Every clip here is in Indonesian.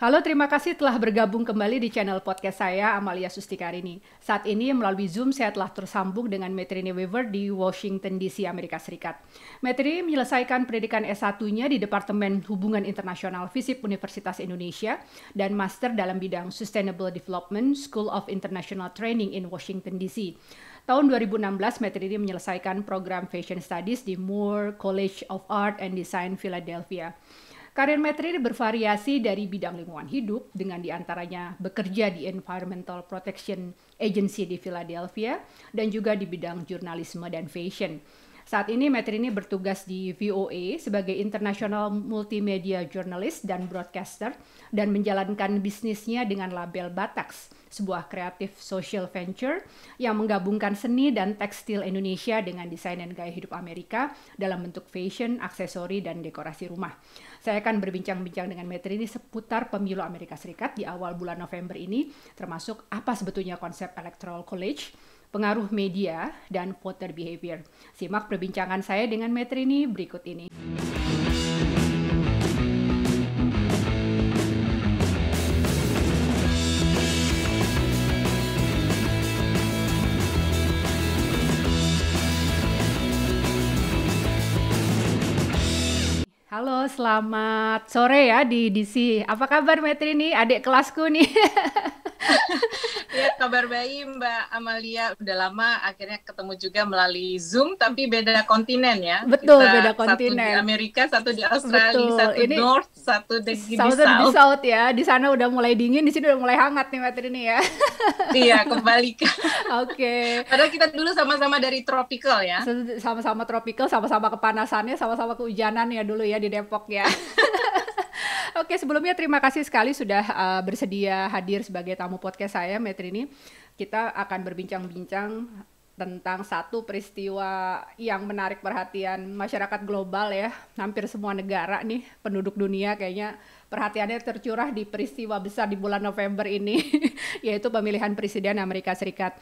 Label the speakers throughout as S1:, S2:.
S1: Halo, terima kasih telah bergabung kembali di channel podcast saya, Amalia Sustikarini. Saat ini melalui Zoom saya telah tersambung dengan Metrini Weaver di Washington DC, Amerika Serikat. Metrini menyelesaikan pendidikan S1-nya di Departemen Hubungan Internasional FISIP Universitas Indonesia dan master dalam bidang Sustainable Development, School of International Training in Washington DC. Tahun 2016, Metrini menyelesaikan program Fashion Studies di Moore College of Art and Design, Philadelphia. Karir Metrini bervariasi dari bidang lingkungan hidup dengan diantaranya bekerja di Environmental Protection Agency di Philadelphia dan juga di bidang jurnalisme dan fashion. Saat ini Metrini bertugas di VOA sebagai International Multimedia Journalist dan Broadcaster dan menjalankan bisnisnya dengan label Batax, sebuah kreatif social venture yang menggabungkan seni dan tekstil Indonesia dengan desain dan gaya hidup Amerika dalam bentuk fashion, aksesori, dan dekorasi rumah. Saya akan berbincang-bincang dengan Metrini seputar pemilu Amerika Serikat di awal bulan November ini, termasuk apa sebetulnya konsep Electoral College, pengaruh media, dan voter behavior. Simak perbincangan saya dengan Metrini berikut ini. Halo, selamat sore ya di DC. Apa kabar Metrini? Adik kelasku nih.
S2: Ya, kabar baik Mbak Amalia. Udah lama akhirnya ketemu juga melalui Zoom, tapi beda kontinen ya.
S1: Betul,
S2: Kita
S1: beda
S2: satu di
S1: kontinen.
S2: Amerika, satu di Australia,
S1: Betul.
S2: satu
S1: Ini
S2: North, satu di
S1: Southern di
S2: South.
S1: South ya. Di sana udah mulai dingin, di sini udah mulai hangat nih Metrini ya.
S2: Iya, kebalikan.
S1: Oke.
S2: Padahal kita dulu sama-sama dari tropical ya.
S1: Sama-sama tropical, sama-sama kepanasannya, sama-sama kehujanan ya dulu ya di Depok ya. Oke, sebelumnya terima kasih sekali sudah bersedia hadir sebagai tamu podcast saya, Metrini. Kita akan berbincang-bincang tentang satu peristiwa yang menarik perhatian masyarakat global ya. Hampir semua negara nih, penduduk dunia kayaknya perhatiannya tercurah di peristiwa besar di bulan November ini, yaitu pemilihan presiden Amerika Serikat.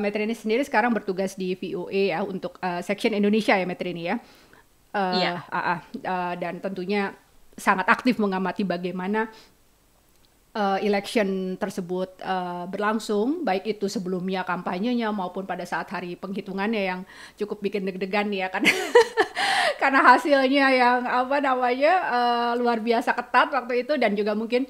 S1: Metrini sendiri sekarang bertugas di VOA ya untuk section Indonesia ya, Metrini ya.
S2: Iya.
S1: Dan tentunya sangat aktif mengamati bagaimana election tersebut berlangsung, baik itu sebelumnya kampanyenya maupun pada saat hari penghitungannya yang cukup bikin deg-degan ya kan. Karena hasilnya yang luar biasa ketat waktu itu, dan juga mungkin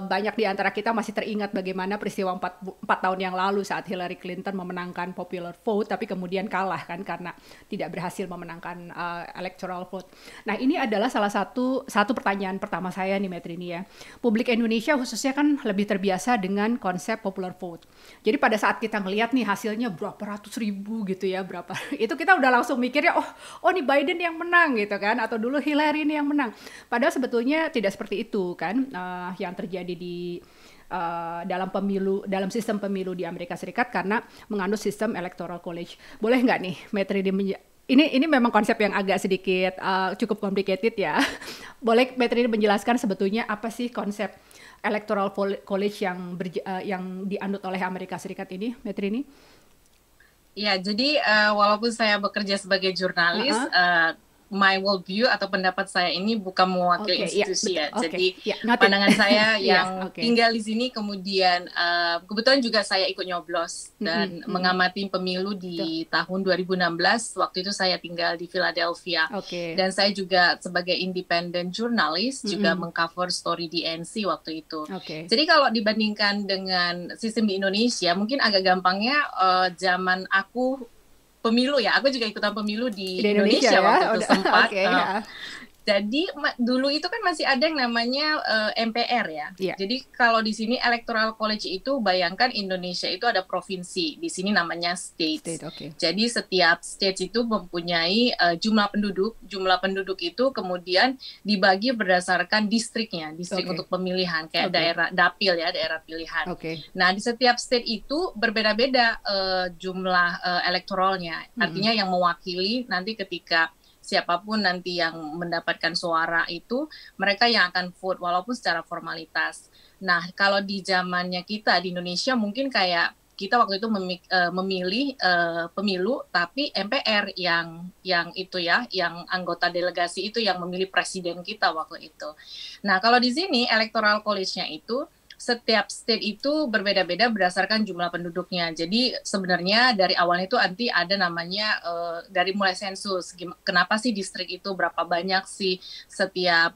S1: banyak di antara kita masih teringat bagaimana peristiwa 4 tahun yang lalu saat Hillary Clinton memenangkan popular vote tapi kemudian kalah kan karena tidak berhasil memenangkan electoral vote. Nah, ini adalah salah satu pertanyaan pertama saya nih Metrini ya. Publik Indonesia khususnya kan lebih terbiasa dengan konsep popular vote. Jadi pada saat kita ngelihat nih hasilnya berapa ratus ribu gitu ya, berapa itu kita udah langsung mikirnya oh nih Biden yang menang gitu kan, atau dulu Hillary ini yang menang. Padahal sebetulnya tidak seperti itu kan. Yang terjadi di dalam sistem pemilu di Amerika Serikat karena menganut sistem Electoral College. Boleh nggak nih Metrini ini memang konsep yang agak sedikit cukup complicated ya. Boleh Metrini menjelaskan sebetulnya apa sih konsep Electoral College yang dianut oleh Amerika Serikat ini, Metrini?
S2: Ya, jadi walaupun saya bekerja sebagai jurnalis, my worldview atau pendapat saya ini bukan mewakili institusi ya. Jadi pandangan saya yang tinggal di sini, kemudian kebetulan juga saya ikut nyoblos dan mengamati pemilu di tahun 2016. Waktu itu saya tinggal di Philadelphia. Dan saya juga sebagai independent jurnalis juga mengcover story di NC waktu itu. Jadi kalau dibandingkan dengan sistem di Indonesia, mungkin agak gampangnya zaman aku pemilu ya, aku juga ikutan pemilu di Indonesia ya? Waktu itu sempat. Jadi dulu itu kan masih ada yang namanya MPR ya. Jadi kalau di sini Electoral College itu bayangkan Indonesia itu ada provinsi, di sini namanya state. Jadi setiap state itu mempunyai jumlah penduduk. Jumlah penduduk itu kemudian dibagi berdasarkan distriknya, distrik untuk pemilihan kayak daerah dapil ya, daerah pilihan. Nah, di setiap state itu berbeda-beda jumlah elektoralnya. Artinya yang mewakili nanti ketika siapapun nanti yang mendapatkan suara itu, mereka yang akan vote walaupun secara formalitas. Nah, kalau di zamannya kita di Indonesia mungkin kayak kita waktu itu memilih pemilu, tapi MPR yang itu ya, yang anggota delegasi itu yang memilih presiden kita waktu itu. Nah, kalau di sini electoral college-nya itu setiap state itu berbeda-beda berdasarkan jumlah penduduknya. Jadi sebenarnya dari awalnya itu nanti ada namanya dari mulai sensus. Kenapa sih distrik itu, berapa banyak sih setiap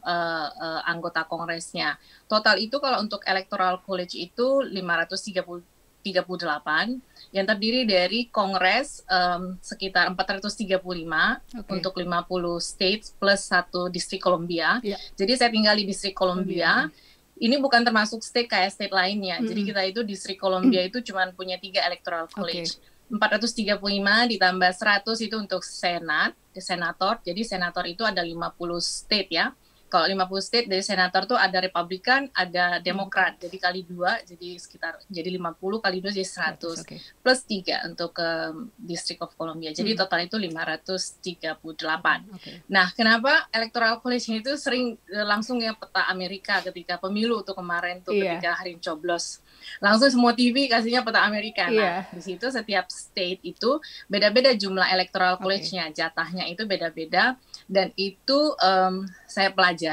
S2: anggota kongresnya. Total itu kalau untuk electoral college itu 538 yang terdiri dari kongres sekitar 435 untuk 50 states plus 1 distrik Columbia. Jadi saya tinggal di distrik Columbia. Ini bukan termasuk state kayak state lainnya. Jadi kita itu distrik Columbia itu cuma punya 3 electoral college. 435 ditambah 100 itu untuk senator. Jadi senator itu ada 50 state ya. Kalau 50 state dari senator tuh ada Republikan, ada Demokrat. Jadi kali 2 jadi 50 kali 2 jadi 100. Plus 3 untuk District of Columbia. Jadi total itu 538. Nah, kenapa electoral college itu sering langsung ya peta Amerika ketika pemilu tuh kemarin tuh ketika hari coblos. Langsung semua TV kasihnya peta Amerika. Nah, di situ setiap state itu beda-beda jumlah electoral college-nya, jatahnya itu beda-beda, dan itu saya pelajarin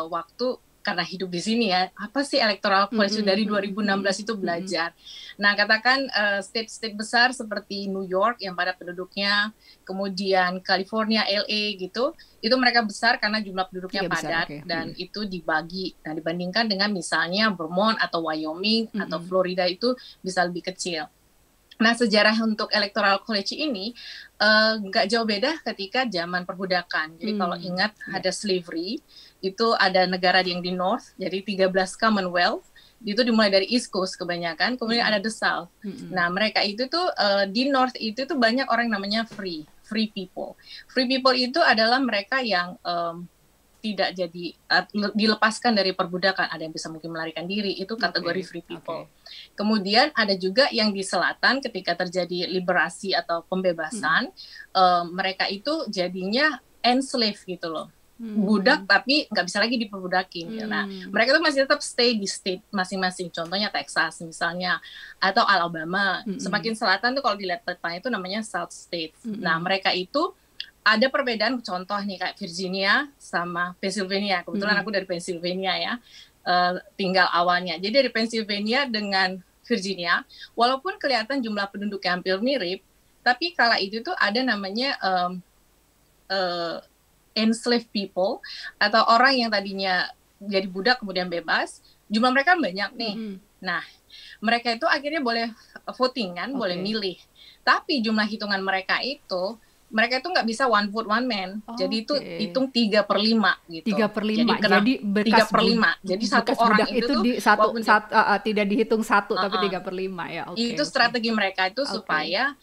S2: waktu karena hidup di sini ya, apa sih electoral college dari 2016 itu belajar. Nah, katakan state-state besar seperti New York yang pada penduduknya, kemudian California, LA gitu, itu mereka besar karena jumlah penduduknya padat dan itu dibagi. Nah, dibandingkan dengan misalnya Vermont atau Wyoming atau Florida itu bisa lebih kecil. Nah, sejarah untuk electoral college ini nggak jauh beda ketika zaman perbudakan. Jadi kalau ingat ada slavery, itu ada negara yang di North, jadi 13 Commonwealth, itu dimulai dari East Coast kebanyakan, kemudian ada the South. Nah, mereka itu tuh di North itu tuh banyak orang namanya free people. Free people itu adalah mereka yang tidak jadi dilepaskan dari perbudakan, ada yang bisa mungkin melarikan diri, itu kategori free people. Kemudian ada juga yang di selatan ketika terjadi liberasi atau pembebasan, mereka itu jadinya enslaved gitu loh. Budak tapi nggak bisa lagi diperbudakin. Nah, mereka tuh masih tetap stay di state masing-masing. Contohnya Texas misalnya atau Alabama. Semakin selatan tuh kalau dilihat petanya itu namanya South States. Nah, mereka itu ada perbedaan, contoh nih kayak Virginia sama Pennsylvania. Kebetulan aku dari Pennsylvania ya, tinggal awalnya. Jadi dari Pennsylvania dengan Virginia, walaupun kelihatan jumlah penduduknya hampir mirip, tapi kala itu tuh ada namanya enslaved people atau orang yang tadinya jadi budak kemudian bebas, jumlah mereka banyak nih. Nah, mereka itu akhirnya boleh voting kan, boleh milih. Tapi jumlah hitungan mereka itu nggak bisa one vote one man, jadi itu hitung 3/5 gitu.
S1: 3/5, jadi bekas
S2: 3/5, jadi satu orang itu
S1: tidak dihitung satu, tapi 3/5 ya.
S2: Itu strategi mereka itu supaya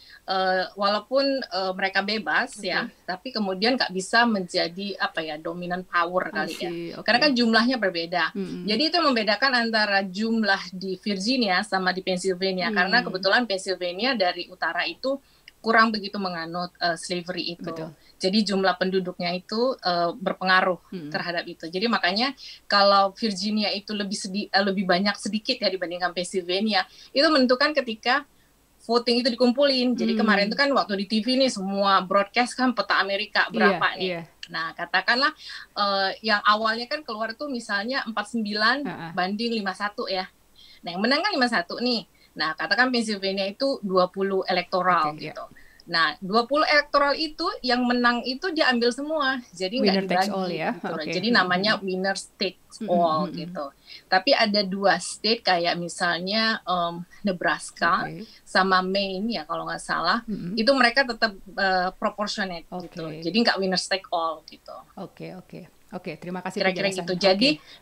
S2: walaupun mereka bebas ya, tapi kemudian nggak bisa menjadi dominant power kali ya, karena kan jumlahnya berbeda. Jadi itu membedakan antara jumlah di Virginia sama di Pennsylvania, karena kebetulan Pennsylvania dari utara itu kurang begitu menganut slavery itu. Jadi jumlah penduduknya itu berpengaruh terhadap itu. Jadi makanya kalau Virginia itu lebih banyak sedikit ya dibandingkan Pennsylvania, itu menentukan ketika voting itu dikumpulin. Jadi kemarin itu kan waktu di TV nih semua broadcast kan peta Amerika berapa nih. Nah, katakanlah yang awalnya kan keluar tuh misalnya 49 banding 51 ya. Nah, yang menang kan 51 nih. Nah, katakan Pennsylvania itu 20 elektoral gitu. Nah, 20 elektoral itu yang menang itu dia ambil semua. Jadi nggak dibagi gitu. Jadi namanya winner takes all gitu. Tapi ada 2 state kayak misalnya Nebraska sama Maine ya kalau nggak salah. Itu mereka tetap proportionate gitu. Jadi nggak winner take all gitu.
S1: Oke, terima kasih.
S2: Kira-kira gitu.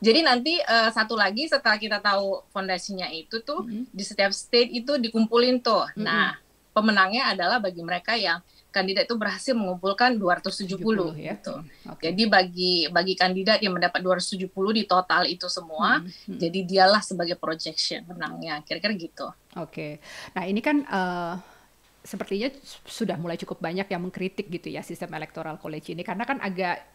S2: Jadi nanti satu lagi setelah kita tahu fondasinya itu tuh di setiap state itu dikumpulin tuh. Nah, pemenangnya adalah bagi mereka yang kandidat itu berhasil mengumpulkan 270 gitu. Jadi bagi kandidat yang mendapat 270 di total itu semua, jadi dialah sebagai projection menangnya. Kira-kira gitu.
S1: Nah, ini kan sepertinya sudah mulai cukup banyak yang mengkritik gitu ya sistem electoral college ini, karena kan agak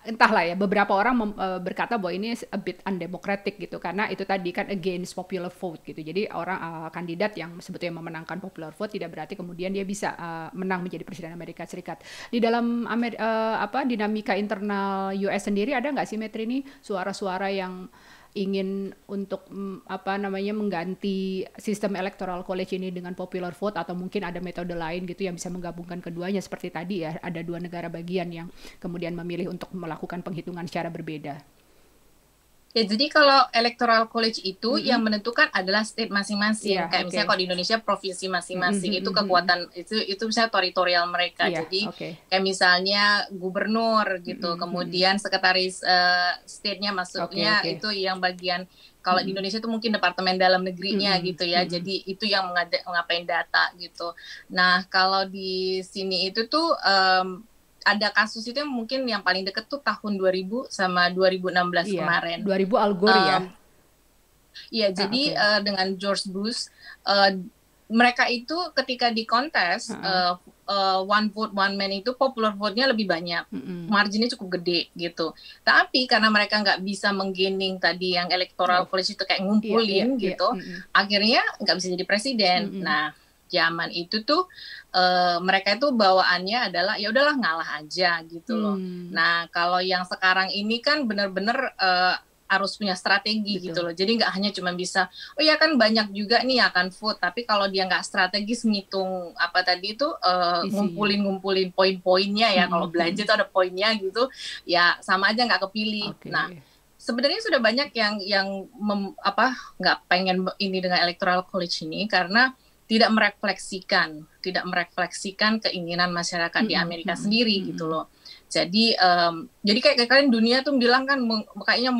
S1: entahlah ya, beberapa orang berkata bahwa ini a bit undemocratic gitu, karena itu tadi kan against popular vote gitu. Jadi orang kandidat yang sebetulnya memenangkan popular vote tidak berarti kemudian dia bisa menang menjadi presiden Amerika Serikat. Di dalam dinamika internal US sendiri ada nggak sih Metri ini suara-suara yang ingin untuk mengganti sistem electoral college ini dengan popular vote, atau mungkin ada metode lain gitu yang bisa menggabungkan keduanya seperti tadi ya, ada 2 negara bagian yang kemudian memilih untuk melakukan penghitungan secara berbeda.
S2: Ya, jadi kalau electoral college itu yang menentukan adalah state masing-masing. Kayak misalnya kalau di Indonesia provinsi masing-masing itu kekuatan itu misalnya teritorial mereka. Jadi kayak misalnya gubernur gitu, kemudian sekretaris state-nya masuknya itu yang bagian. Kalau di Indonesia itu mungkin departemen dalam negerinya gitu ya. Jadi itu yang ngapain data gitu. Nah, kalau di sini itu tuh ada kasus itu yang mungkin yang paling deket tuh tahun 2000 sama 2016 kemarin.
S1: 2000 Al Gore ya?
S2: Iya, jadi dengan George Bush, mereka itu ketika di kontes, one vote, one man itu popular vote-nya lebih banyak. Marginnya cukup gede gitu. Tapi karena mereka nggak bisa menggaining tadi yang electoral college itu kayak ngumpulin gitu, akhirnya nggak bisa jadi presiden. Nah, zaman itu tuh mereka itu bawaannya adalah ya udahlah ngalah aja gitu loh. Nah, kalau yang sekarang ini kan benar-benar harus punya strategi gitu loh. Jadi nggak hanya cuma bisa, oh ya kan banyak juga nih akan vote, tapi kalau dia nggak strategis ngitung apa tadi itu ngumpulin poin-poinnya ya, kalau belanja tuh ada poinnya gitu, ya sama aja nggak kepilih. Nah, sebenarnya sudah banyak yang nggak pengen ini dengan electoral college ini karena tidak merefleksikan keinginan masyarakat di Amerika sendiri gitu loh. Jadi kayak kalian dunia tuh bilang kan kayaknya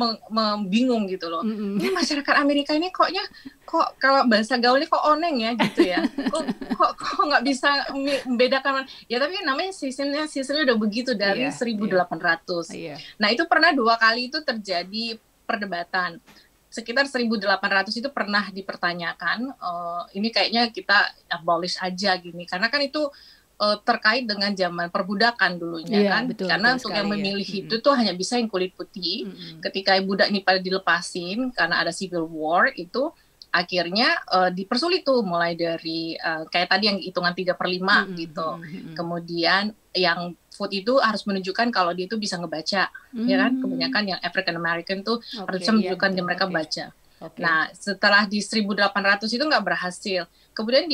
S2: bingung gitu loh. Ini masyarakat Amerika ini kok kalau bahasa gaulnya kok oneng ya gitu ya. Kok nggak bisa membedakan. Ya tapi namanya sistemnya udah begitu dari 1800. Nah, itu pernah 2 kali itu terjadi perdebatan. Sekitar 1800 itu pernah dipertanyakan, ini kayaknya kita abolish aja gini, karena kan itu terkait dengan zaman perbudakan dulunya kan, karena untuk yang memilih itu tuh hanya bisa yang kulit putih. Ketika budak ini pada dilepasin karena ada civil war itu, akhirnya dipersulit tuh mulai dari kayak tadi yang hitungan 3/5 gitu. Kemudian yang vote itu harus menunjukkan kalau dia itu bisa ngebaca, ya kan? Kebanyakan yang African American tuh harus bisa menunjukkan dia mereka baca. Nah, setelah di 1800 itu nggak berhasil. Kemudian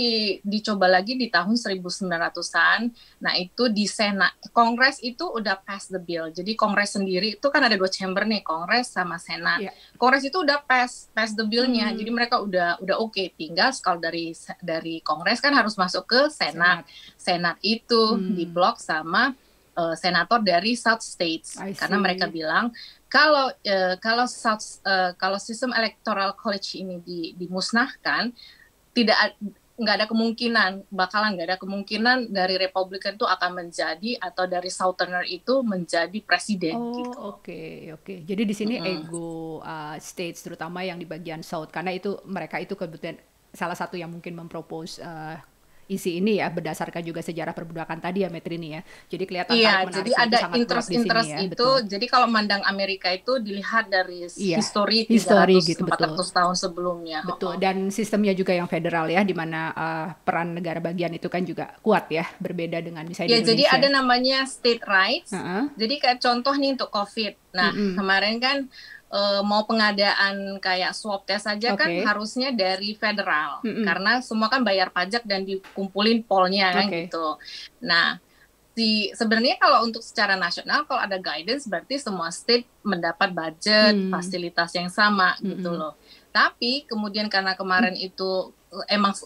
S2: dicoba lagi di tahun 1900-an. Nah, itu di Senat. Kongres itu udah pass the bill. Jadi Kongres sendiri itu kan ada 2 chamber nih, Kongres sama Senat. Kongres itu udah pass the bill-nya. Jadi mereka udah oke. Tinggal kalau dari Kongres kan harus masuk ke Senat. Senat itu diblok sama senator dari South States. Karena mereka bilang kalau sistem electoral college ini dimusnahkan, nggak ada kemungkinan dari Republikan itu akan menjadi, atau dari Southerner itu menjadi presiden.
S1: Oke. Jadi di sini ego states terutama yang di bagian South, karena itu mereka itu kebetulan salah satu yang mungkin mempropose isi ini ya, berdasarkan juga sejarah perbudakan tadi ya Metrini ya. Jadi kelihatan
S2: jadi ada interest itu. Betul. Jadi kalau mandang Amerika itu dilihat dari histori 400 tahun sebelumnya.
S1: Betul. Dan sistemnya juga yang federal ya, di mana peran negara bagian itu kan juga kuat ya, berbeda dengan misalnya di Indonesia.
S2: Jadi ada namanya state rights. Jadi kayak contoh nih untuk COVID. Nah, kemarin kan mau pengadaan kayak swab test saja kan harusnya dari federal, karena semua kan bayar pajak dan dikumpulin polnya kan gitu. Nah, sebenarnya kalau untuk secara nasional kalau ada guidance berarti semua state mendapat budget fasilitas yang sama gitu loh. Tapi kemudian karena kemarin itu emang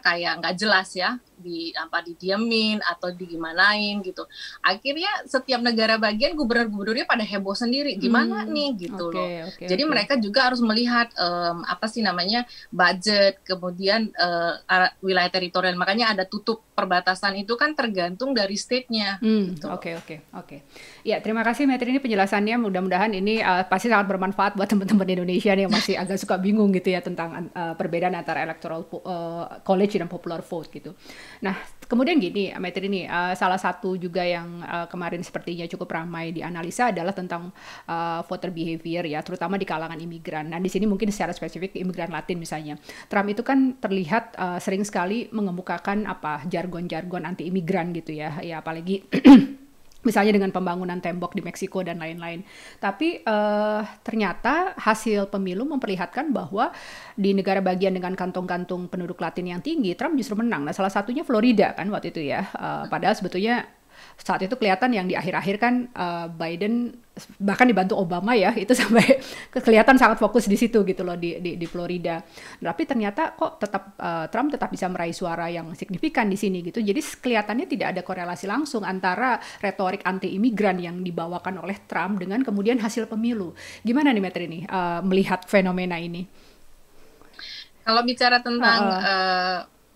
S2: kayak nggak jelas ya, didiamin atau digimanain gitu. Akhirnya setiap negara bagian gubernur-gubernurnya pada heboh sendiri, gimana nih gitu loh. Jadi mereka juga harus melihat budget, kemudian wilayah teritorial. Makanya ada tutup perbatasan itu kan tergantung dari state-nya. Gitu.
S1: Oke. Ya, terima kasih Metri, ini penjelasannya. Mudah-mudahan ini pasti sangat bermanfaat buat teman-teman Indonesia nih yang masih agak suka bingung gitu ya tentang perbedaan antara electoral college dan popular vote gitu. Nah, kemudian gini, Maitri nih, salah satu juga yang kemarin sepertinya cukup ramai dianalisa adalah tentang voter behavior ya, terutama di kalangan imigran. Nah, di sini mungkin secara spesifik imigran Latin misalnya. Trump itu kan terlihat sering sekali mengemukakan jargon-jargon anti imigran gitu ya, apalagi misalnya dengan pembangunan tembok di Meksiko dan lain-lain. Tapi ternyata hasil pemilu memperlihatkan bahwa di negara bagian dengan kantong-kantong penduduk Latin yang tinggi, Trump justru menang. Nah, salah satunya Florida kan waktu itu ya. Padahal sebetulnya saat itu kelihatan yang di akhir-akhir kan Biden bahkan dibantu Obama ya, itu sampai kelihatan sangat fokus di situ gitu loh di Florida. Tapi ternyata kok tetap Trump tetap bisa meraih suara yang signifikan di sini gitu. Jadi kelihatannya tidak ada korelasi langsung antara retorik anti imigran yang dibawakan oleh Trump dengan kemudian hasil pemilu. Gimana nih Maitri nih melihat fenomena ini?
S2: Kalau bicara tentang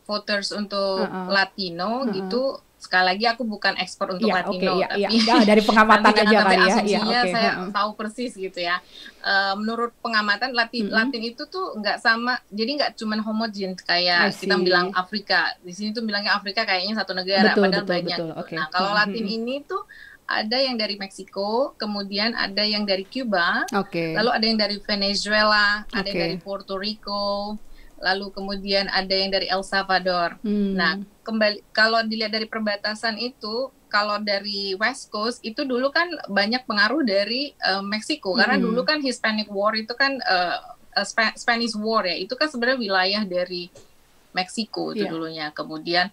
S2: voters untuk Latino gitu, sekali lagi aku bukan ekspor untuk Latino, tapi
S1: dari pengamatan aja kali
S2: ya. Saya tahu persis gitu ya. Menurut pengamatan Latin itu tuh nggak sama, jadi nggak cuma homogen kayak kita bilang Afrika. Di sini tuh bilangnya Afrika kayaknya satu negara, padahal banyak. Okay. Nah, kalau Latin ini tuh ada yang dari Meksiko, kemudian ada yang dari Cuba, lalu ada yang dari Venezuela, ada yang dari Puerto Rico, lalu kemudian ada yang dari El Salvador. Nah, kembali kalau dilihat dari perbatasan itu, kalau dari West Coast itu dulu kan banyak pengaruh dari Meksiko, karena dulu kan Hispanic War itu kan Spanish War ya, itu kan sebenarnya wilayah dari Meksiko itu dulunya. Kemudian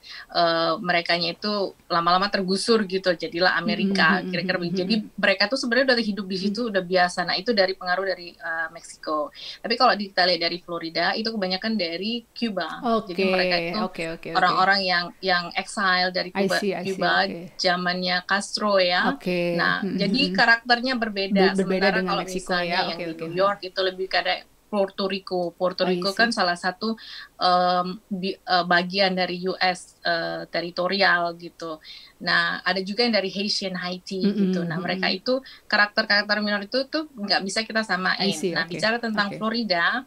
S2: merekanya itu lama-lama tergusur gitu, jadilah Amerika kira-kira begitu. Jadi mereka tuh sebenarnya udah hidup di situ udah biasa. Nah, itu dari pengaruh dari Meksiko. Tapi kalau kita lihat dari Florida itu kebanyakan dari Cuba. Jadi mereka itu orang-orang yang exile dari Cuba zamannya Castro ya. Nah, jadi karakternya berbeda sementara dengan kalau Meksiko misalnya yang di New York itu lebih kayak Puerto Rico kan salah satu bagian dari US teritorial gitu. Nah, ada juga yang dari Haiti gitu. Nah, mereka itu karakter-karakter minor itu tuh nggak bisa kita samain. Bicara tentang Florida,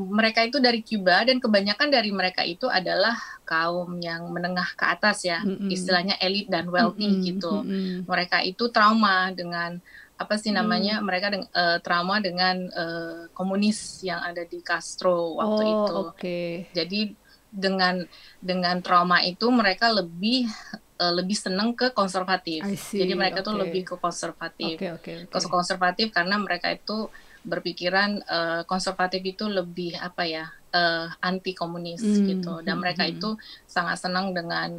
S2: mereka itu dari Cuba dan kebanyakan dari mereka itu adalah kaum yang menengah ke atas ya, istilahnya elit dan wealthy gitu. Mereka itu trauma dengan mereka trauma dengan komunis yang ada di Castro waktu itu. Jadi dengan trauma itu mereka lebih senang ke konservatif. Jadi mereka tuh lebih ke konservatif. Konservatif karena mereka itu berpikiran konservatif itu lebih anti komunis gitu. Dan mereka itu sangat senang dengan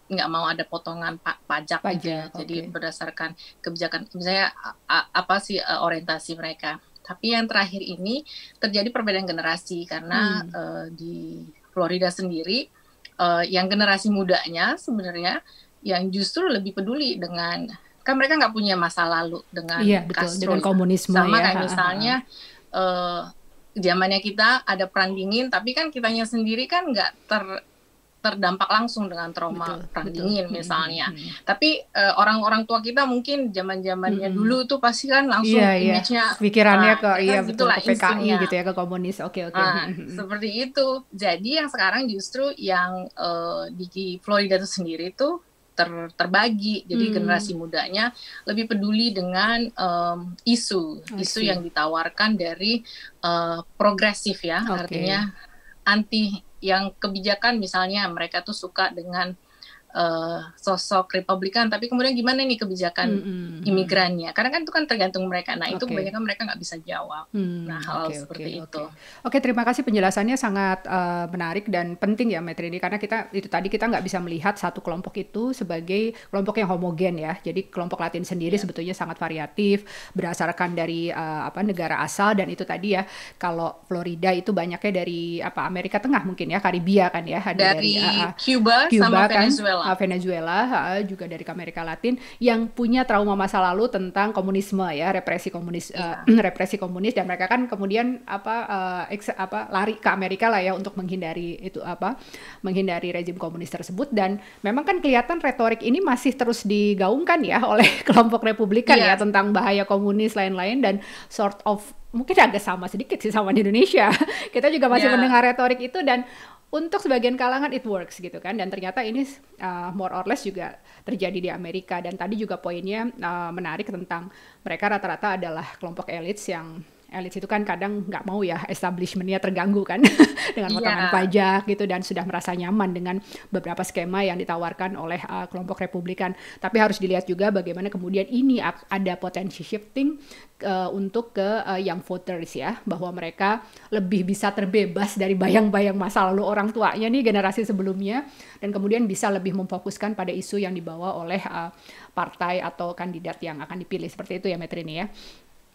S2: nggak mau ada potongan pajak gitu. Jadi berdasarkan kebijakan, misalnya orientasi mereka. Tapi yang terakhir ini terjadi perbedaan generasi karena di Florida sendiri yang generasi mudanya sebenarnya yang justru lebih peduli dengan, kan mereka nggak punya masa lalu dengan Castro,
S1: dengan komunisme
S2: sama kayak misalnya zamannya kita ada perang dingin, tapi kan kitanya sendiri kan nggak terdampak langsung dengan trauma perang dingin misalnya. Tapi orang-orang tua kita mungkin zaman-zamannya dulu tuh pasti kan langsung image-nya
S1: pikirannya ke PKI gitu ya, ke komunis.
S2: Seperti itu. Jadi yang sekarang justru yang di Florida itu sendiri tuh terbagi. Jadi generasi mudanya lebih peduli dengan isu yang ditawarkan dari progresif ya, artinya anti yang kebijakan, misalnya mereka tuh suka dengan sosok Republikan, tapi kemudian gimana nih kebijakan imigrannya? Karena kan itu kan tergantung mereka. Nah, itu kebanyakan mereka nggak bisa jawab. Nah, hal seperti itu.
S1: Terima kasih penjelasannya, sangat menarik dan penting ya, Maitri, karena kita nggak bisa melihat satu kelompok itu sebagai kelompok yang homogen ya. Jadi kelompok Latin sendiri sebetulnya sangat variatif berdasarkan dari negara asal, dan itu tadi ya, kalau Florida itu banyaknya dari Amerika Tengah mungkin ya, Karibia kan ya, ada
S2: dari Cuba sama
S1: kan?
S2: Venezuela.
S1: Juga dari Amerika Latin yang punya trauma masa lalu tentang komunisme ya, represi komunis, dan mereka kan kemudian lari ke Amerika lah ya untuk menghindari rezim komunis tersebut. Dan memang kan kelihatan retorik ini masih terus digaungkan ya oleh kelompok Republikan ya, tentang bahaya komunis lain-lain, dan sort of mungkin agak sama sedikit sih sama di Indonesia. Kita juga masih mendengar retorik itu, dan untuk sebagian kalangan it works gitu kan, dan ternyata ini more or less juga terjadi di Amerika. Dan tadi juga poinnya menarik tentang mereka rata-rata adalah kelompok elites yang elit itu kan kadang nggak mau ya establishment-nya terganggu kan dengan potongan pajak gitu, dan sudah merasa nyaman dengan beberapa skema yang ditawarkan oleh kelompok Republikan. Tapi harus dilihat juga bagaimana kemudian ini ada potensi shifting untuk ke young voters ya, bahwa mereka lebih bisa terbebas dari bayang-bayang masa lalu orang tuanya nih, generasi sebelumnya, dan kemudian bisa lebih memfokuskan pada isu yang dibawa oleh partai atau kandidat yang akan dipilih. Seperti itu ya Metrini ya.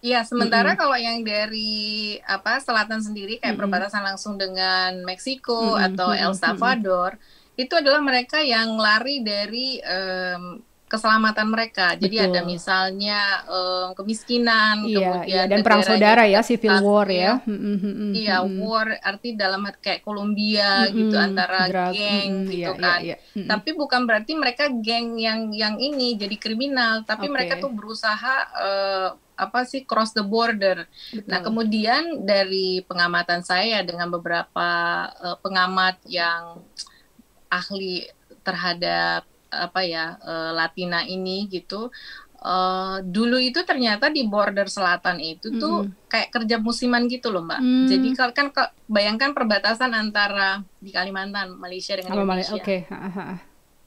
S2: Iya, sementara kalau yang dari selatan sendiri kayak perbatasan langsung dengan Meksiko atau El Salvador, itu adalah mereka yang lari dari keselamatan mereka. Jadi ada misalnya kemiskinan, kemudian
S1: dan perang saudara ya, civil war ya.
S2: Iya, war arti dalam kayak Kolombia gitu, antara geng gitu kan. Tapi bukan berarti mereka geng yang ini jadi kriminal, tapi mereka tuh berusaha cross the border. Betul. Nah, kemudian dari pengamatan saya dengan beberapa pengamat yang ahli terhadap Latina ini gitu, dulu itu ternyata di border selatan itu tuh kayak kerja musiman gitu loh, Mbak. Jadi kan bayangkan perbatasan antara di Kalimantan, Malaysia dengan Indonesia.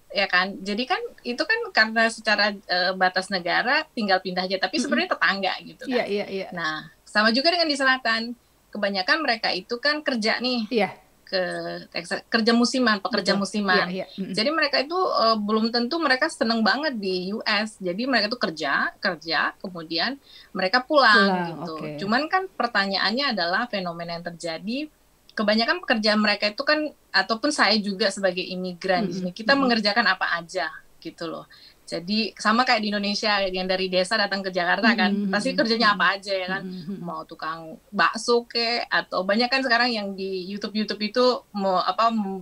S2: Ya kan, jadi kan itu kan karena secara batas negara tinggal pindah aja, tapi sebenarnya tetangga gitu kan. Nah, sama juga dengan di selatan, kebanyakan mereka itu kan kerja nih ke Texas, kerja musiman, pekerja musiman. Jadi mereka itu belum tentu mereka seneng banget di US. Jadi mereka itu kerja, kemudian mereka pulang gitu. Cuman kan pertanyaannya adalah fenomena yang terjadi. Kebanyakan pekerjaan mereka itu kan, ataupun saya juga sebagai imigran di sini, kita mengerjakan apa aja gitu loh. Jadi sama kayak di Indonesia, yang dari desa datang ke Jakarta kan, pasti kerjanya apa aja ya kan, mau tukang bakso atau banyak kan sekarang yang di YouTube itu mau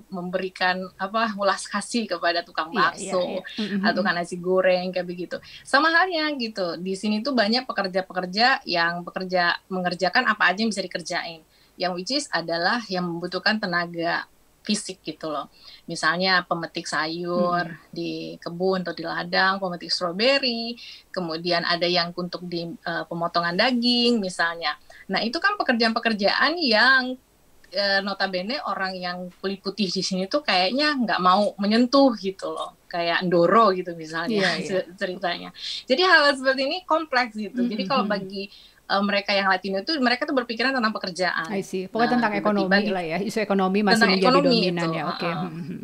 S2: memberikan ulas kasih kepada tukang bakso atau kan nasi goreng kayak begitu. Sama halnya gitu, di sini tuh banyak pekerja-pekerja yang mengerjakan apa aja yang bisa dikerjain. Yang which is adalah yang membutuhkan tenaga fisik gitu loh. Misalnya pemetik sayur di kebun atau di ladang, pemetik stroberi, kemudian ada yang untuk di pemotongan daging misalnya. Nah, itu kan pekerjaan-pekerjaan yang notabene orang yang kulit putih di sini tuh kayaknya nggak mau menyentuh gitu loh. Kayak Ndoro gitu misalnya ceritanya. Jadi hal seperti ini kompleks gitu. Jadi kalau bagi mereka yang Latino itu, mereka tuh berpikiran tentang pekerjaan.
S1: I see. Pokoknya tentang ekonomi lah ya, isu ekonomi masih menjadi dominan ya.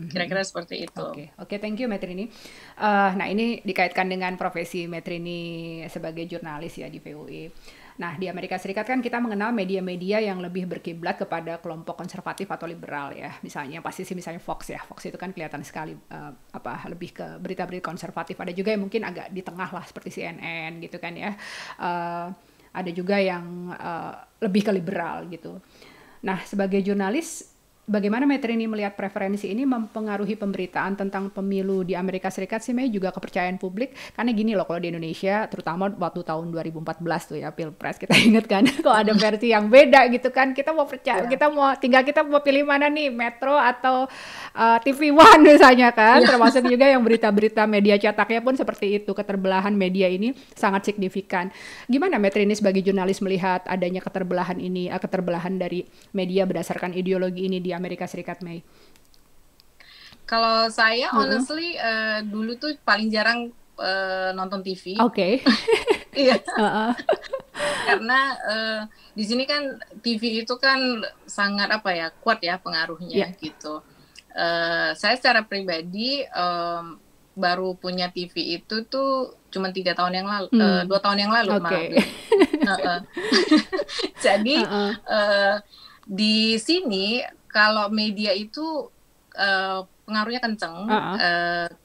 S2: Kira-kira seperti itu.
S1: Oke, thank you Metrini. Nah, ini dikaitkan dengan profesi Metrini sebagai jurnalis ya di VOE. Nah, di Amerika Serikat kan kita mengenal media-media yang lebih berkiblat kepada kelompok konservatif atau liberal ya. Misalnya Fox ya. Fox itu kan kelihatan sekali lebih ke berita-berita konservatif. Ada juga yang mungkin agak di tengah lah seperti CNN gitu kan ya. Ada juga yang lebih ke liberal gitu. Nah, sebagai jurnalis, bagaimana Metrini melihat preferensi ini mempengaruhi pemberitaan tentang pemilu di Amerika Serikat sih, Mei, juga kepercayaan publik? Karena gini loh, kalau di Indonesia, terutama waktu tahun 2014 tuh ya, Pilpres, kita ingat kan, kalau ada versi yang beda gitu kan, kita mau percaya, kita mau pilih mana nih, Metro atau TV One misalnya kan, termasuk juga yang berita-berita media cetaknya pun seperti itu, keterbelahan media ini sangat signifikan. Gimana Metrini sebagai jurnalis melihat adanya keterbelahan ini, keterbelahan dari media berdasarkan ideologi ini di Amerika Serikat, Mei?
S2: Kalau saya honestly dulu tuh paling jarang nonton TV. Iya. Karena di sini kan TV itu kan sangat kuat ya pengaruhnya gitu. Saya secara pribadi baru punya TV itu tuh cuma 3 tahun yang lalu, 2 tahun yang lalu malah. Jadi di sini kalau media itu pengaruhnya kenceng,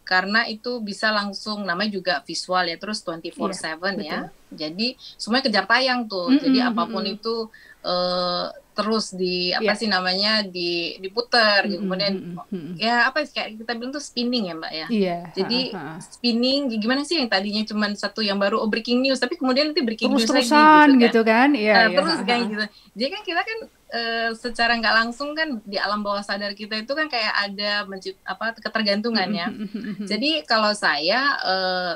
S2: karena itu bisa langsung, namanya juga visual ya, terus 24/7 ya. Jadi semuanya kejar tayang tuh. Jadi apapun itu terus diputer gitu. Kemudian kayak kita bilang tuh spinning ya Mbak ya. Jadi spinning gimana sih, yang tadinya cuma satu yang baru breaking news, tapi kemudian nanti breaking news lagi
S1: gitu kan.
S2: Terus kayak gitu. Jadi kan kita kan secara nggak langsung kan di alam bawah sadar kita itu kan kayak ada ketergantungan ya. Jadi kalau saya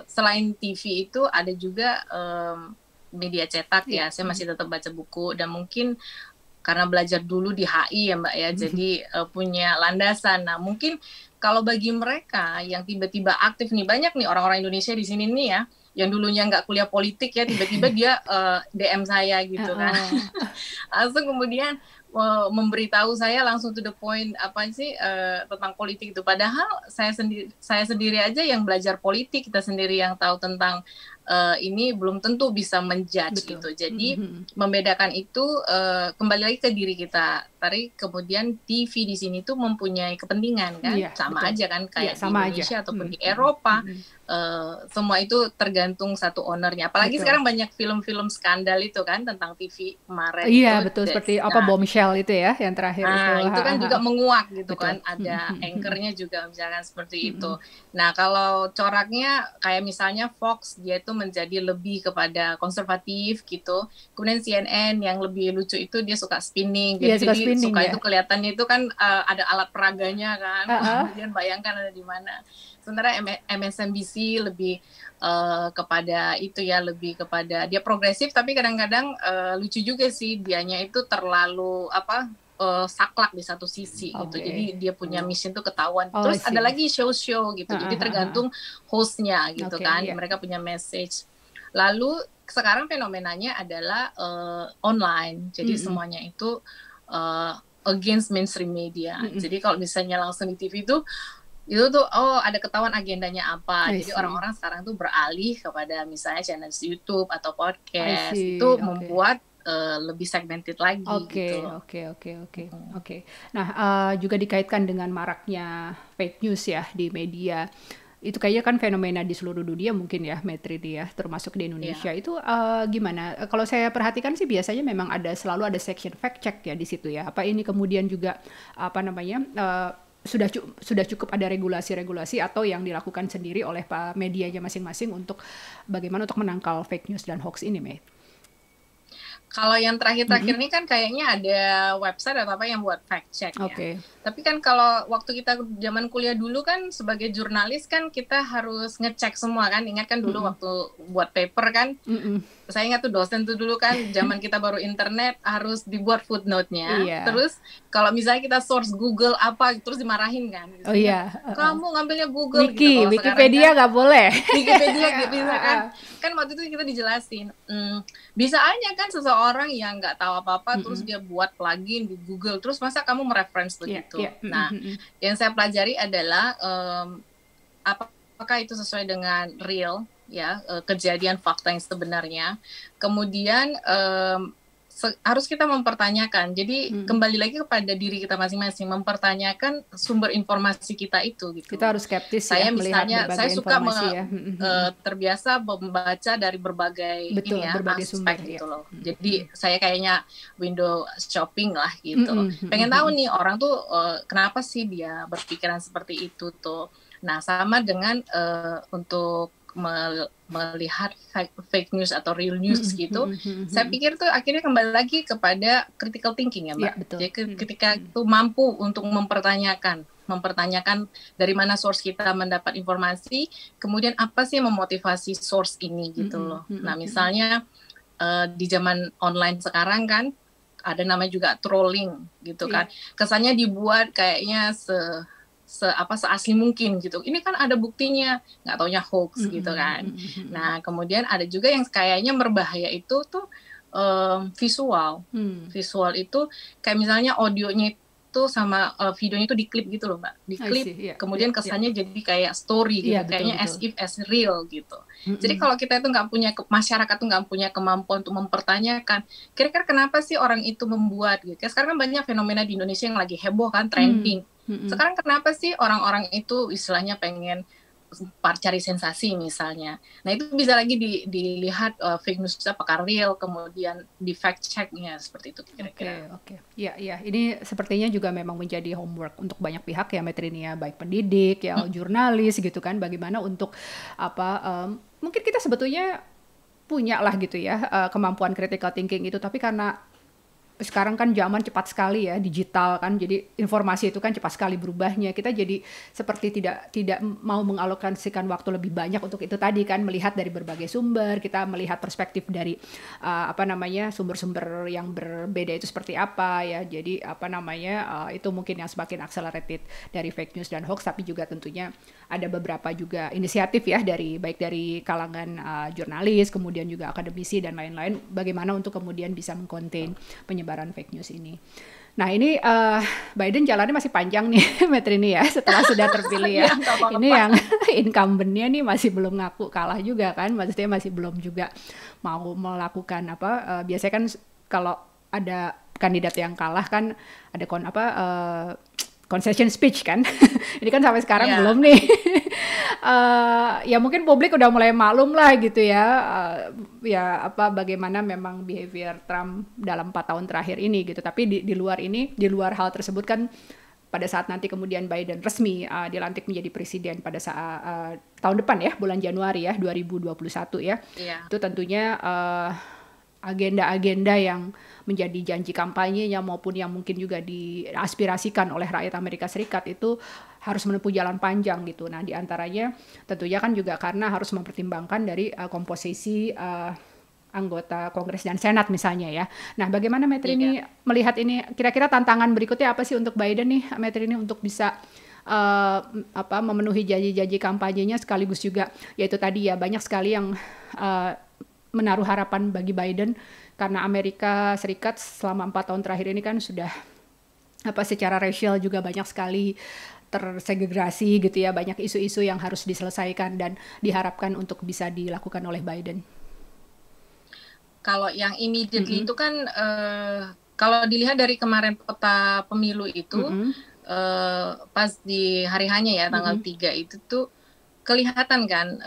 S2: selain TV itu ada juga media cetak ya. Saya masih tetap baca buku dan mungkin karena belajar dulu di HI ya Mbak ya, jadi punya landasan. Nah mungkin kalau bagi mereka yang tiba-tiba aktif nih, banyak nih orang-orang Indonesia di sini nih ya, yang dulunya nggak kuliah politik ya, tiba-tiba dia DM saya gitu kan. Langsung kemudian memberitahu saya langsung to the point apa sih tentang politik itu. Padahal saya sendiri aja yang belajar politik, kita sendiri yang tahu tentang ini belum tentu bisa menjudge gitu. Jadi membedakan itu kembali lagi ke diri kita. Tadi kemudian TV di sini tuh mempunyai kepentingan kan, sama aja kan kayak di Indonesia ataupun di Eropa. Semua itu tergantung satu ownernya. Apalagi sekarang banyak film-film skandal itu kan tentang TV kemarin.
S1: Iya betul, seperti apa Bombshell itu ya yang terakhir
S2: itu kan juga menguak gitu kan. Ada anchornya juga misalkan seperti itu. Nah kalau coraknya kayak misalnya Fox, dia itu menjadi lebih kepada konservatif gitu. Kemudian CNN yang lebih lucu itu dia suka spinning. Jadi suka itu kelihatannya itu kan ada alat peraganya kan. Kemudian bayangkan ada di mana. Sementara MSNBC lebih kepada itu ya, lebih kepada dia progresif tapi kadang-kadang lucu juga sih, dianya itu terlalu saklek di satu sisi gitu. Jadi dia punya mission tuh ketahuan. Terus ada lagi show-show gitu. Jadi tergantung hostnya gitu kan. Mereka punya message. Lalu sekarang fenomenanya adalah online. Jadi semuanya itu against mainstream media. Jadi kalau misalnya langsung di TV itu tuh ada ketahuan agendanya apa. Jadi orang-orang sekarang tuh beralih kepada misalnya channel YouTube atau podcast. Itu membuat lebih segmented lagi gitu.
S1: Oke. Nah, juga dikaitkan dengan maraknya fake news ya di media. Itu kayaknya kan fenomena di seluruh dunia mungkin ya, Metri ya, termasuk di Indonesia. Itu gimana? Kalau saya perhatikan sih biasanya memang selalu ada section fact check ya di situ ya. Apa ini kemudian juga sudah cukup ada regulasi-regulasi atau yang dilakukan sendiri oleh medianya masing-masing untuk bagaimana untuk menangkal fake news dan hoax ini, Mei?
S2: Kalau yang terakhir-terakhir ini kan kayaknya ada website atau apa yang buat fact check ya. Tapi kan kalau waktu kita zaman kuliah dulu kan sebagai jurnalis kan kita harus ngecek semua kan. Ingat kan dulu waktu buat paper kan. Saya ingat tuh dosen tuh dulu kan zaman kita baru internet harus dibuat footnote-nya. Terus kalau misalnya kita source Google apa terus dimarahin kan. Kamu ngambilnya Google gitu.
S1: Wikipedia nggak boleh.
S2: Wikipedia bisa kan. Kan waktu itu kita dijelasin. Bisa aja kan seseorang yang nggak tahu apa-apa terus dia buat plugin di Google. Terus masa kamu mereference begitu? Nah, yang saya pelajari adalah apakah itu sesuai dengan real ya, kejadian fakta yang sebenarnya. Kemudian harus kita mempertanyakan. Jadi kembali lagi kepada diri kita masing-masing, mempertanyakan sumber informasi kita itu gitu.
S1: Kita harus skeptis
S2: saya
S1: ya,
S2: misalnya saya suka
S1: ya.
S2: terbiasa membaca dari berbagai
S1: berbagai
S2: aspek
S1: sumber,
S2: gitu loh. Jadi saya kayaknya window shopping lah gitu. Pengen tahu nih orang tuh kenapa sih dia berpikiran seperti itu tuh. Nah, sama dengan untuk melihat fake news atau real news gitu, saya pikir tuh akhirnya kembali lagi kepada critical thinking ya Mbak. Jadi ketika itu mampu untuk mempertanyakan dari mana source kita mendapat informasi, kemudian apa sih yang memotivasi source ini gitu loh. Nah misalnya di zaman online sekarang kan ada namanya juga trolling gitu kan, kesannya dibuat kayaknya seasli mungkin gitu. Ini kan ada buktinya, nggak taunya hoax gitu kan. Nah, kemudian ada juga yang kayaknya berbahaya itu tuh visual. Visual itu kayak misalnya audionya itu sama videonya itu diklip gitu loh, Mbak. Diklip, kemudian kesannya jadi kayak story gitu, kayaknya as if as real gitu. Jadi kalau kita itu masyarakat tuh nggak punya kemampuan untuk mempertanyakan, kira-kira kenapa sih orang itu membuat gitu. Sekarang kan banyak fenomena di Indonesia yang lagi heboh kan, trending. Sekarang kenapa sih orang-orang itu istilahnya pengen cari sensasi misalnya. Nah itu bisa lagi dilihat fake news apakah real, kemudian di fact checknya seperti itu kira-kira.
S1: Oke. Ya, ini sepertinya juga memang menjadi homework untuk banyak pihak ya Metrinia, baik pendidik, ya jurnalis gitu kan, bagaimana untuk mungkin kita sebetulnya punya lah gitu ya kemampuan critical thinking itu, tapi karena sekarang kan zaman cepat sekali ya, digital kan, jadi informasi itu kan cepat sekali berubahnya. Kita jadi seperti tidak mau mengalokasikan waktu lebih banyak untuk itu tadi kan, melihat dari berbagai sumber, kita melihat perspektif dari sumber-sumber yang berbeda itu seperti apa ya. Jadi itu mungkin yang semakin accelerated dari fake news dan hoax, tapi juga tentunya ada beberapa juga inisiatif ya baik dari kalangan jurnalis, kemudian juga akademisi dan lain-lain, bagaimana untuk kemudian bisa mengkonten penyebaran fake news ini. Nah ini Biden jalannya masih panjang nih Metrini ya, setelah sudah terpilih ya. Ini yang incumbent-nya nih masih belum ngaku kalah juga kan, maksudnya masih belum juga mau melakukan biasanya kan kalau ada kandidat yang kalah kan ada concession speech kan. Ini kan sampai sekarang belum nih. Ya mungkin publik udah mulai maklum lah gitu ya. Bagaimana memang behavior Trump dalam 4 tahun terakhir ini gitu. Tapi di luar hal tersebut kan, pada saat nanti kemudian Biden resmi dilantik menjadi presiden pada saat tahun depan ya, bulan Januari ya 2021 ya. Itu tentunya agenda-agenda yang menjadi janji kampanyenya maupun yang mungkin juga diaspirasikan oleh rakyat Amerika Serikat itu harus menempuh jalan panjang gitu. Nah, diantaranya tentunya kan juga karena harus mempertimbangkan dari komposisi anggota Kongres dan Senat misalnya ya. Nah, bagaimana Metrini melihat ini? Kira-kira tantangan berikutnya apa sih untuk Biden nih, Metrini, untuk bisa memenuhi janji-janji kampanyenya, sekaligus juga yaitu tadi ya, banyak sekali yang menaruh harapan bagi Biden karena Amerika Serikat selama 4 tahun terakhir ini kan sudah secara racial juga banyak sekali tersegregasi gitu ya, banyak isu-isu yang harus diselesaikan dan diharapkan untuk bisa dilakukan oleh Biden.
S2: Kalau yang immediately itu kan kalau dilihat dari kemarin peta pemilu itu pas di hari hanya ya tanggal 3 itu tuh kelihatan kan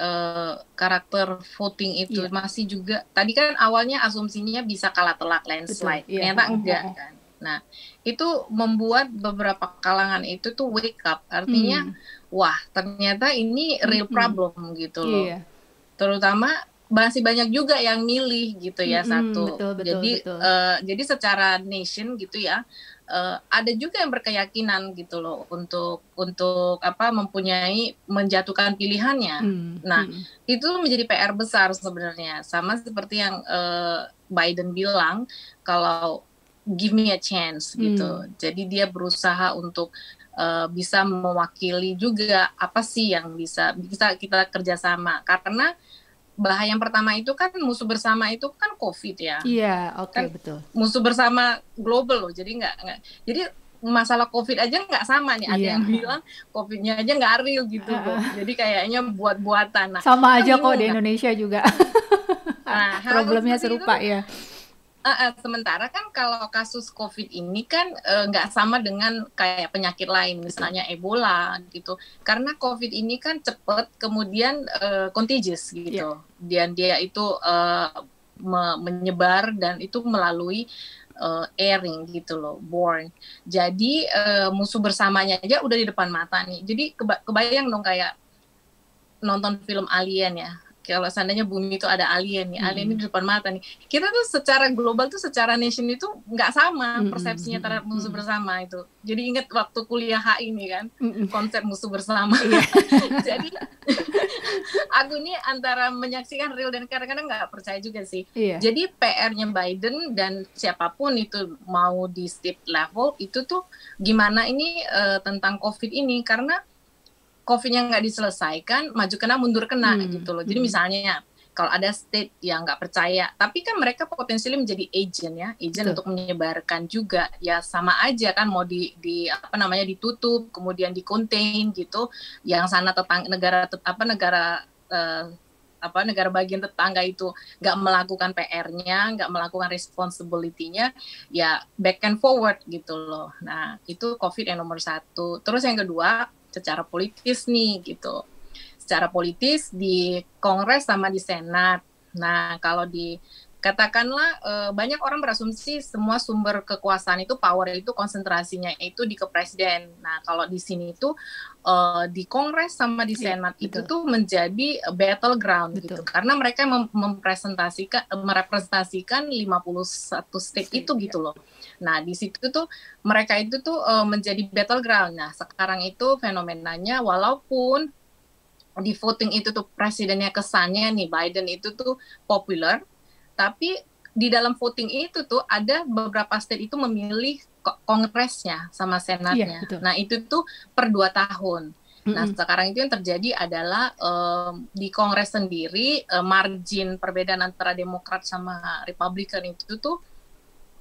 S2: karakter voting itu masih juga, tadi kan awalnya asumsinya bisa kalah telak landslide, ternyata enggak kan. Nah itu membuat beberapa kalangan itu tuh wake up, artinya wah ternyata ini real problem gitu loh. Terutama masih banyak juga yang milih gitu ya. Jadi secara nation gitu ya, ada juga yang berkeyakinan gitu loh untuk menjatuhkan pilihannya. Itu menjadi PR besar sebenarnya, sama seperti yang Biden bilang kalau give me a chance gitu. Jadi dia berusaha untuk bisa mewakili juga apa sih yang bisa kita kerjasama, karena bahaya yang pertama itu kan musuh bersama itu kan COVID ya.
S1: Betul.
S2: Musuh bersama global loh. Jadi jadi masalah COVID aja nggak sama nih. Ada yang bilang COVID-nya aja nggak real gitu loh. Jadi kayaknya buat-buatan.
S1: Sama aja kok di Indonesia juga. Problemnya serupa ya.
S2: Sementara kan kalau kasus COVID ini kan nggak sama dengan kayak penyakit lain, misalnya Ebola gitu. Karena COVID ini kan cepat, kemudian contagious gitu. Dan dia itu menyebar dan itu melalui airing gitu loh, born. Jadi musuh bersamanya aja udah di depan mata nih. Jadi kebayang dong kayak nonton film Alien ya. Kalau seandainya bumi itu ada alien nih, alien ini di depan mata nih. Kita tuh secara global tuh, secara nation itu nggak sama persepsinya terhadap musuh bersama itu. Jadi ingat waktu kuliah HI nih kan, konsep musuh bersama. Jadi aku nih antara menyaksikan real dan kadang-kadang nggak percaya juga sih. Jadi PR-nya Biden dan siapapun itu mau di state level itu tuh gimana ini tentang COVID ini, karena COVID-nya nggak diselesaikan, maju kena mundur kena gitu loh. Jadi misalnya kalau ada state yang nggak percaya, tapi kan mereka potensialnya menjadi agent untuk menyebarkan juga, ya sama aja kan, mau ditutup, kemudian di-contain gitu. Yang sana negara bagian tetangga itu nggak melakukan PR-nya, nggak melakukan responsibility-nya, ya back and forward gitu loh. Nah itu COVID yang nomor 1. Terus yang kedua, secara politis nih gitu. Secara politis di Kongres sama di Senat. Nah, kalau di katakanlah banyak orang berasumsi semua sumber kekuasaan itu, power itu konsentrasinya itu di kepresiden. Nah, kalau di sini itu di Kongres sama di Senat itu tuh menjadi battleground gitu. Karena mereka merepresentasikan 51 state itu gitu loh. Nah, di situ tuh mereka itu tuh menjadi battleground. Nah, sekarang itu fenomenanya walaupun di voting itu tuh presidennya kesannya nih Biden itu tuh populer, tapi di dalam voting itu tuh ada beberapa state itu memilih kongresnya sama senatnya. Nah, itu tuh per 2 tahun. Nah, sekarang itu yang terjadi adalah di Kongres sendiri margin perbedaan antara Demokrat sama Republikan itu tuh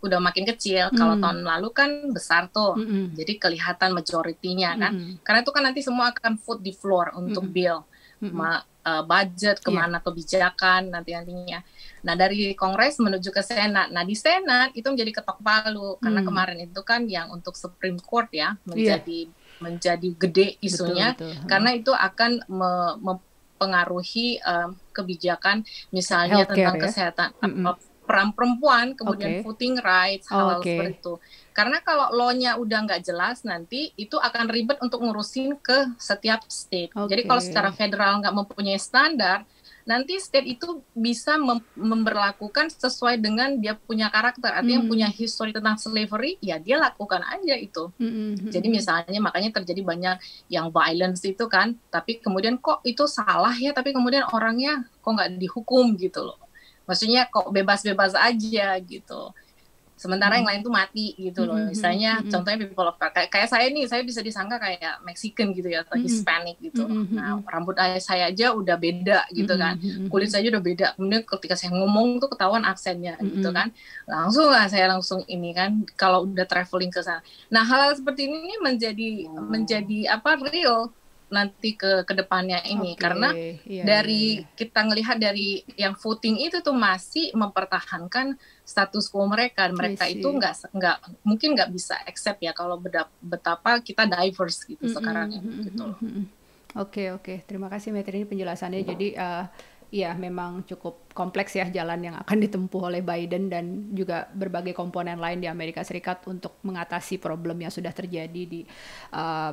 S2: udah makin kecil. Kalau tahun lalu kan besar tuh, jadi kelihatan majoritinya kan. Karena itu kan nanti semua akan vote di floor untuk bill, budget, kemana kebijakan nantinya. Nah, dari Kongres menuju ke Senat. Nah, di Senat itu menjadi ketok palu, karena kemarin itu kan yang untuk Supreme Court ya, menjadi gede isunya, karena itu akan mempengaruhi kebijakan misalnya tentang kesehatan, peran perempuan, kemudian voting rights, hal-hal seperti itu. Karena kalau law-nya udah nggak jelas, nanti itu akan ribet untuk ngurusin ke setiap state. Jadi kalau secara federal nggak mempunyai standar, nanti state itu bisa memberlakukan sesuai dengan dia punya karakter. Artinya yang punya history tentang slavery, ya dia lakukan aja itu. Jadi misalnya makanya terjadi banyak yang violence itu kan, tapi kemudian kok itu salah ya, tapi kemudian orangnya kok nggak dihukum gitu loh. Maksudnya kok bebas-bebas aja gitu. Sementara yang lain tuh mati gitu loh. Misalnya contohnya people of color. Kayak saya nih, saya bisa disangka kayak Mexican gitu ya, atau Hispanic gitu. Nah, rambut saya aja udah beda gitu kan. Kulit saya udah beda. Kemudian ketika saya ngomong tuh ketahuan aksennya gitu kan. Saya langsung ini kan, kalau udah traveling ke sana. Nah, hal-hal seperti ini menjadi apa real nanti ke depannya ini, karena dari kita ngelihat dari yang voting itu tuh masih mempertahankan status quo mereka itu nggak mungkin nggak bisa accept ya kalau betapa kita diverse gitu sekarang gitu.
S1: Oke, terima kasih Metri, ini penjelasannya. Jadi ya memang cukup kompleks ya jalan yang akan ditempuh oleh Biden dan juga berbagai komponen lain di Amerika Serikat untuk mengatasi problem yang sudah terjadi di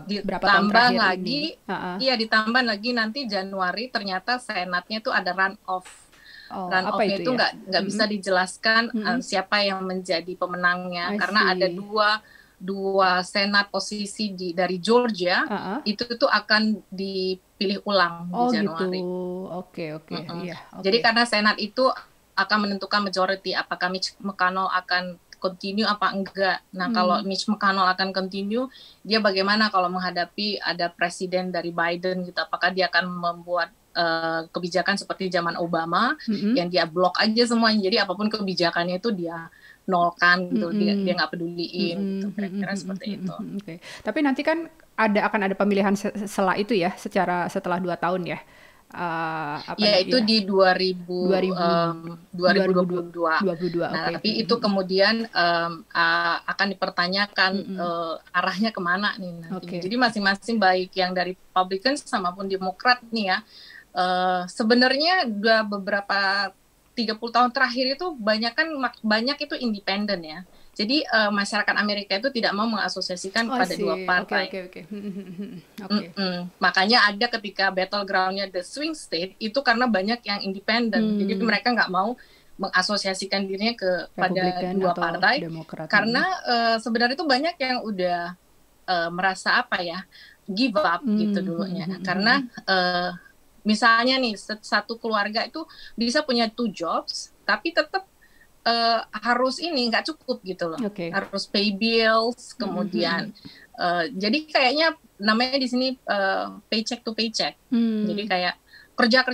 S1: beberapa tahun terakhir
S2: lagi, ini. Iya, ditambah lagi nanti Januari ternyata Senatnya itu ada runoff. Runoff-nya itu nggak bisa dijelaskan siapa yang menjadi pemenangnya, karena ada dua senat posisi dari Georgia itu tuh akan dipilih ulang di Januari. Jadi karena senat itu akan menentukan majority, apakah Mitch McConnell akan continue apa enggak. Nah, kalau Mitch McConnell akan continue, dia bagaimana kalau menghadapi ada presiden dari Biden gitu, apakah dia akan membuat kebijakan seperti zaman Obama yang dia blok aja semuanya, jadi apapun kebijakannya itu dia nolkan gitu, dia nggak peduliin gitu, kira-kira seperti itu.
S1: Tapi nanti kan akan ada pemilihan setelah itu ya, setelah 2 tahun ya.
S2: Itu di 2022. Tapi itu kemudian akan dipertanyakan arahnya kemana nih nanti. Jadi masing-masing baik yang dari Republican sama pun Demokrat nih ya, sebenarnya udah beberapa 30 tahun terakhir itu banyak itu independen ya. Jadi masyarakat Amerika itu tidak mau mengasosiasikan pada dua partai. Makanya ada ketika battleground-nya the swing state itu karena banyak yang independen. Jadi mereka nggak mau mengasosiasikan dirinya pada dua partai. Demokrat. Karena sebenarnya itu banyak yang udah merasa give up gitu dulunya. Karena misalnya nih satu keluarga itu bisa punya 2 jobs, tapi tetap harus nggak cukup gitu loh, harus pay bills, kemudian jadi kayaknya namanya di sini paycheck to paycheck, jadi kayak kerja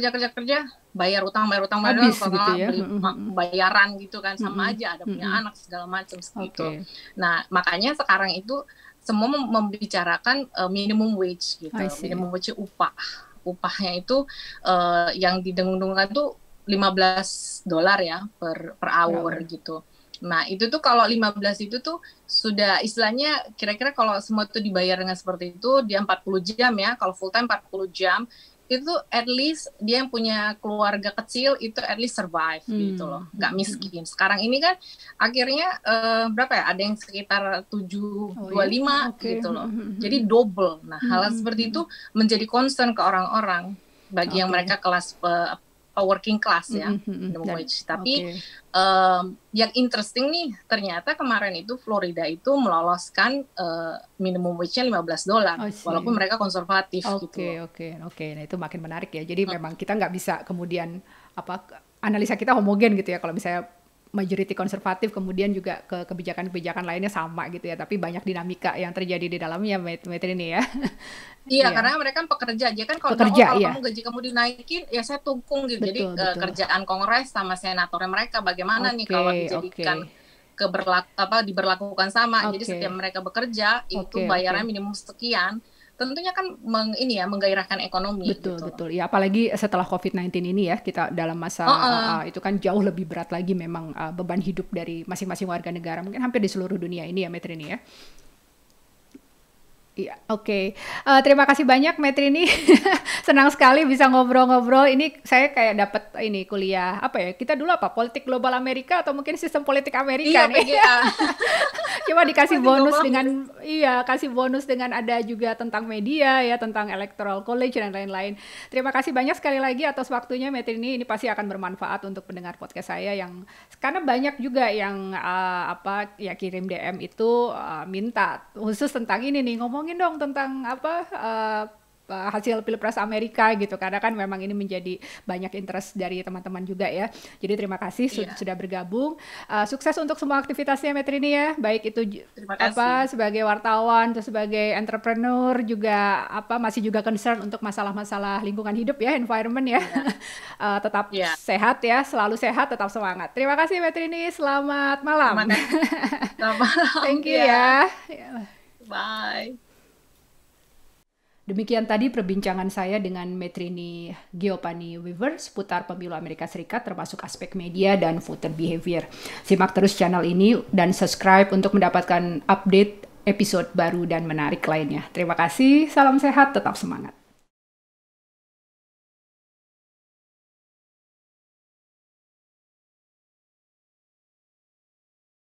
S2: bayar utang
S1: habis gitu ya,
S2: bayaran gitu kan, sama aja ada punya anak segala macam gitu. Nah, makanya sekarang itu semua membicarakan minimum wage gitu, minimum wage upahnya itu yang didengung-dengungkan tuh $15 ya per hour gitu. Nah, itu tuh kalau 15 itu tuh sudah istilahnya kira-kira kalau semua itu dibayar dengan seperti itu dia 40 jam ya. Kalau full time 40 jam itu at least dia yang punya keluarga kecil itu at least survive gitu loh, nggak miskin. Sekarang ini kan akhirnya berapa ya, ada yang sekitar 725 gitu loh, jadi double. Nah hal seperti itu menjadi concern ke orang-orang bagi yang mereka kelas working class ya, minimum wage. Tapi yang interesting nih, ternyata kemarin itu Florida itu meloloskan minimum wage-nya $15, walaupun mereka konservatif gitu.
S1: Oke. Nah itu makin menarik ya. Jadi memang kita nggak bisa kemudian analisa kita homogen gitu ya. Kalau misalnya majority konservatif, kemudian juga ke kebijakan-kebijakan lainnya sama gitu ya, tapi banyak dinamika yang terjadi di dalamnya, Metri ini ya.
S2: Iya, karena mereka kan pekerja aja kan, kalau kamu gaji kamu dinaikin, ya saya dukung gitu. Betul. Kerjaan Kongres sama senatornya mereka bagaimana nih kalau dijadikan diberlakukan sama. Jadi setiap mereka bekerja itu bayarannya minimum sekian. Tentunya kan menggairahkan ekonomi.
S1: Betul. Ya apalagi setelah COVID-19 ini ya, kita dalam masa itu kan jauh lebih berat lagi memang beban hidup dari masing-masing warga negara, mungkin hampir di seluruh dunia ini ya, Metrini ya. Iya, oke. Terima kasih banyak Metrini. Senang sekali bisa ngobrol-ngobrol. Ini saya kayak dapat kuliah kita dulu politik global Amerika atau mungkin sistem politik Amerika nih. PGA. Coba dikasih bonus dengan kasih bonus dengan ada juga tentang media ya, tentang electoral college dan lain-lain. Terima kasih banyak sekali lagi atas waktunya Metrini. Ini pasti akan bermanfaat untuk pendengar podcast saya karena banyak juga yang kirim DM itu minta khusus tentang ini nih, ngomongin dong tentang hasil Pilpres Amerika gitu, karena kan memang ini menjadi banyak interest dari teman-teman juga ya. Jadi terima kasih sudah bergabung. Sukses untuk semua aktivitasnya Metrini ya, baik itu sebagai wartawan atau sebagai entrepreneur juga masih juga concern untuk masalah-masalah lingkungan hidup ya, environment ya. Tetap sehat ya, selalu sehat, tetap semangat. Terima kasih Metrini, selamat malam.
S2: Selamat malam.
S1: Thank you ya.
S2: Bye.
S1: Demikian tadi perbincangan saya dengan Metrini Giovanni Weaver seputar pemilu Amerika Serikat, termasuk aspek media dan voter behavior. Simak terus channel ini dan subscribe untuk mendapatkan update episode baru dan menarik lainnya. Terima kasih, salam sehat, tetap semangat.